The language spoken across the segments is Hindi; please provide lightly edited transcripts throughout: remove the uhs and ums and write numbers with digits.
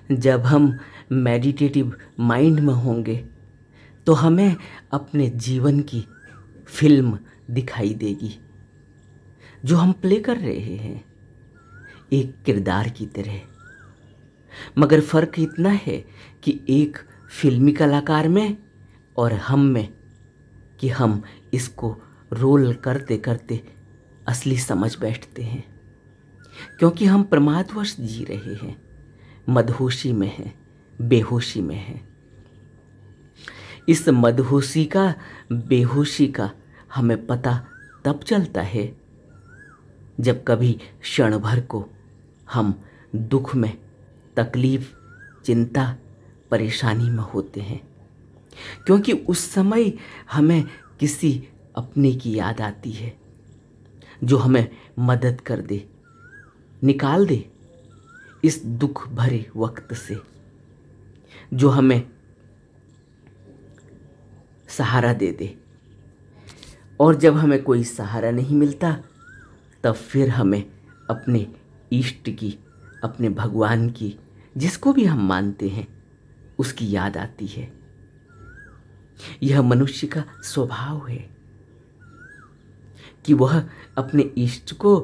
जब हम मेडिटेटिव माइंड में होंगे तो हमें अपने जीवन की फिल्म दिखाई देगी जो हम प्ले कर रहे हैं एक किरदार की तरह। मगर फ़र्क इतना है कि एक फिल्मी कलाकार में और हम में कि हम इसको रोल करते करते असली समझ बैठते हैं, क्योंकि हम प्रमादवश जी रहे हैं, मदहोशी में हैं, बेहोशी में हैं। इस मदहोशी का, बेहोशी का हमें पता तब चलता है जब कभी क्षण भर को हम दुख में, तकलीफ, चिंता, परेशानी में होते हैं, क्योंकि उस समय हमें किसी अपने की याद आती है जो हमें मदद कर दे, निकाल दे इस दुख भरे वक्त से, जो हमें सहारा दे दे। और जब हमें कोई सहारा नहीं मिलता तब फिर हमें अपने इष्ट की, अपने भगवान की, जिसको भी हम मानते हैं, उसकी याद आती है। यह मनुष्य का स्वभाव है कि वह अपने इष्ट को,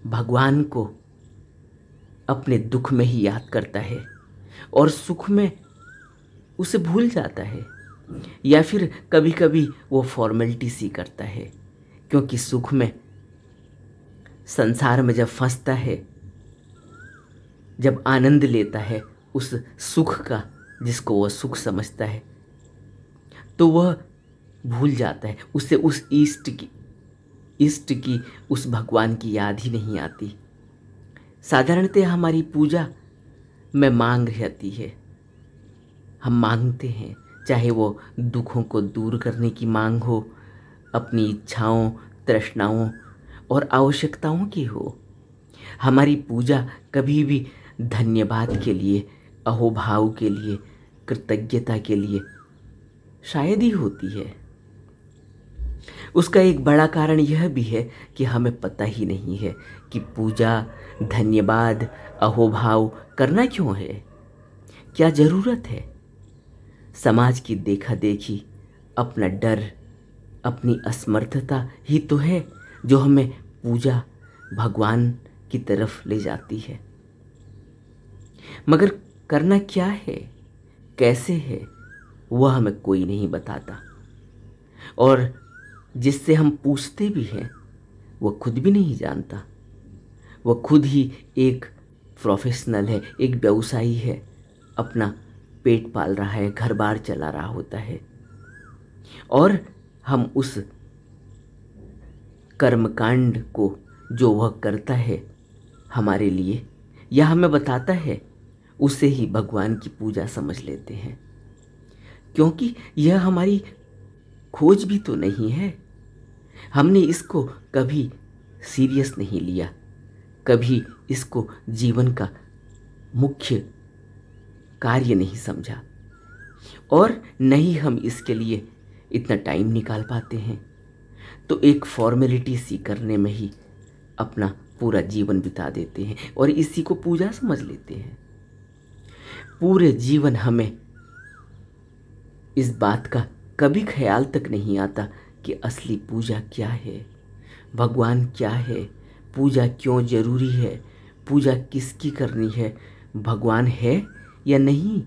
भगवान को अपने दुख में ही याद करता है और सुख में उसे भूल जाता है, या फिर कभी कभी वो फॉर्मेलिटी सी करता है, क्योंकि सुख में, संसार में जब फंसता है, जब आनंद लेता है उस सुख का जिसको वह सुख समझता है, तो वह भूल जाता है, उसे उस इष्ट की उस भगवान की याद ही नहीं आती। साधारणतः हमारी पूजा में मांग रहती है, हम मांगते हैं, चाहे वो दुखों को दूर करने की मांग हो, अपनी इच्छाओं, तृष्णाओं और आवश्यकताओं की हो। हमारी पूजा कभी भी धन्यवाद के लिए, अहोभाव के लिए, कृतज्ञता के लिए शायद ही होती है। उसका एक बड़ा कारण यह भी है कि हमें पता ही नहीं है कि पूजा, धन्यवाद, अहोभाव करना क्यों है, क्या ज़रूरत है। समाज की देखा देखी, अपना डर, अपनी असमर्थता ही तो है जो हमें पूजा, भगवान की तरफ ले जाती है। मगर करना क्या है, कैसे है, वह हमें कोई नहीं बताता, और जिससे हम पूछते भी हैं वह खुद भी नहीं जानता। वह खुद ही एक प्रोफेशनल है, एक व्यवसायी है, अपना पेट पाल रहा है, घर बार चला रहा होता है, और हम उस कर्मकांड को जो वह करता है हमारे लिए या हमें बताता है, उसे ही भगवान की पूजा समझ लेते हैं, क्योंकि यह हमारी खोज भी तो नहीं है। हमने इसको कभी सीरियस नहीं लिया, कभी इसको जीवन का मुख्य कार्य नहीं समझा, और नहीं हम इसके लिए इतना टाइम निकाल पाते हैं, तो एक फॉर्मेलिटी सी करने में ही अपना पूरा जीवन बिता देते हैं और इसी को पूजा समझ लेते हैं। पूरे जीवन हमें इस बात का कभी ख्याल तक नहीं आता कि असली पूजा क्या है, भगवान क्या है, पूजा क्यों ज़रूरी है, पूजा किसकी करनी है, भगवान है या नहीं,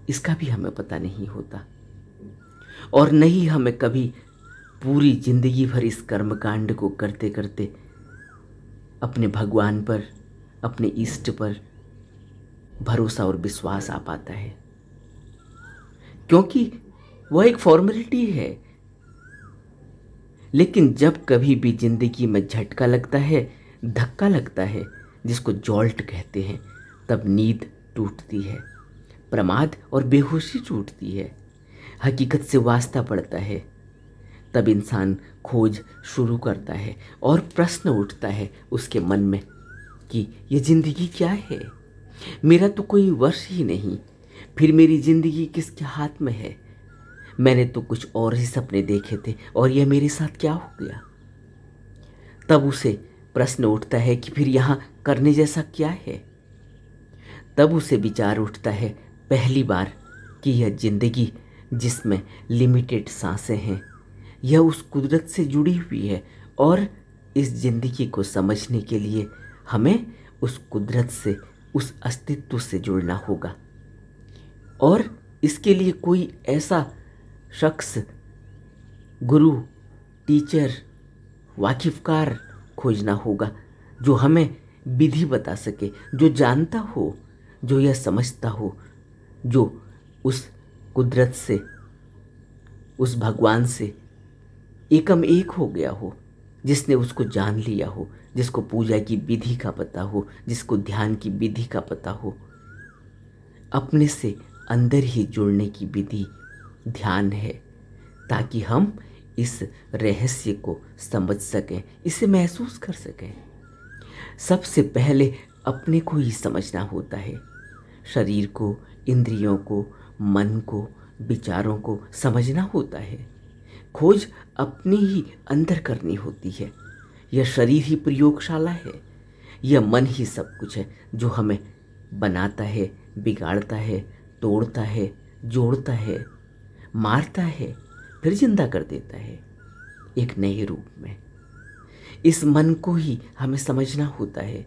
इसका भी हमें पता नहीं होता। और नहीं हमें कभी पूरी जिंदगी भर इस कर्मकांड को करते करते अपने भगवान पर, अपने इष्ट पर भरोसा और विश्वास आ पाता है, क्योंकि वह एक फॉर्मेलिटी है। लेकिन जब कभी भी जिंदगी में झटका लगता है, धक्का लगता है, जिसको जॉल्ट कहते हैं, तब नींद टूटती है, प्रमाद और बेहोशी टूटती है, हकीकत से वास्ता पड़ता है, तब इंसान खोज शुरू करता है और प्रश्न उठता है उसके मन में कि ये ज़िंदगी क्या है, मेरा तो कोई वश ही नहीं, फिर मेरी ज़िंदगी किसके हाथ में है, मैंने तो कुछ और ही सपने देखे थे और यह मेरे साथ क्या हो गया। तब उसे प्रश्न उठता है कि फिर यहाँ करने जैसा क्या है। तब उसे विचार उठता है पहली बार कि यह जिंदगी जिसमें लिमिटेड सांसें हैं, यह उस कुदरत से जुड़ी हुई है और इस जिंदगी को समझने के लिए हमें उस कुदरत से, उस अस्तित्व से जुड़ना होगा। और इसके लिए कोई ऐसा शख्स, गुरु, टीचर, वाकिफकार खोजना होगा जो हमें विधि बता सके, जो जानता हो, जो यह समझता हो, जो उस कुदरत से, उस भगवान से एकम एक हो गया हो, जिसने उसको जान लिया हो, जिसको पूजा की विधि का पता हो, जिसको ध्यान की विधि का पता हो। अपने से अंदर ही जुड़ने की विधि ध्यान है, ताकि हम इस रहस्य को समझ सकें, इसे महसूस कर सकें। सबसे पहले अपने को ही समझना होता है, शरीर को, इंद्रियों को, मन को, विचारों को समझना होता है। खोज अपने ही अंदर करनी होती है। यह शरीर ही प्रयोगशाला है, यह मन ही सब कुछ है जो हमें बनाता है, बिगाड़ता है, तोड़ता है, जोड़ता है, मारता है, फिर जिंदा कर देता है एक नए रूप में। इस मन को ही हमें समझना होता है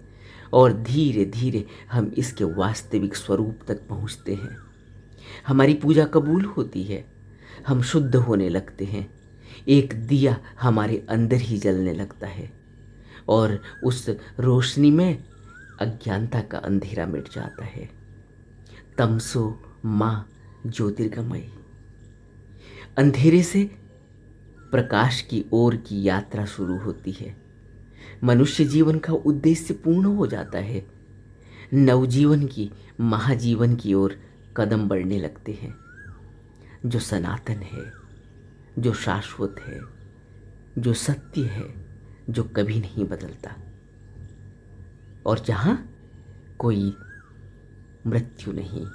और धीरे धीरे हम इसके वास्तविक स्वरूप तक पहुंचते हैं। हमारी पूजा कबूल होती है, हम शुद्ध होने लगते हैं, एक दिया हमारे अंदर ही जलने लगता है और उस रोशनी में अज्ञानता का अंधेरा मिट जाता है। तमसो मां ज्योतिर्गमयी। अंधेरे से प्रकाश की ओर की यात्रा शुरू होती है। मनुष्य जीवन का उद्देश्य पूर्ण हो जाता है। नवजीवन की, महाजीवन की ओर कदम बढ़ने लगते हैं, जो सनातन है, जो शाश्वत है, जो सत्य है, जो कभी नहीं बदलता और जहाँ कोई मृत्यु नहीं,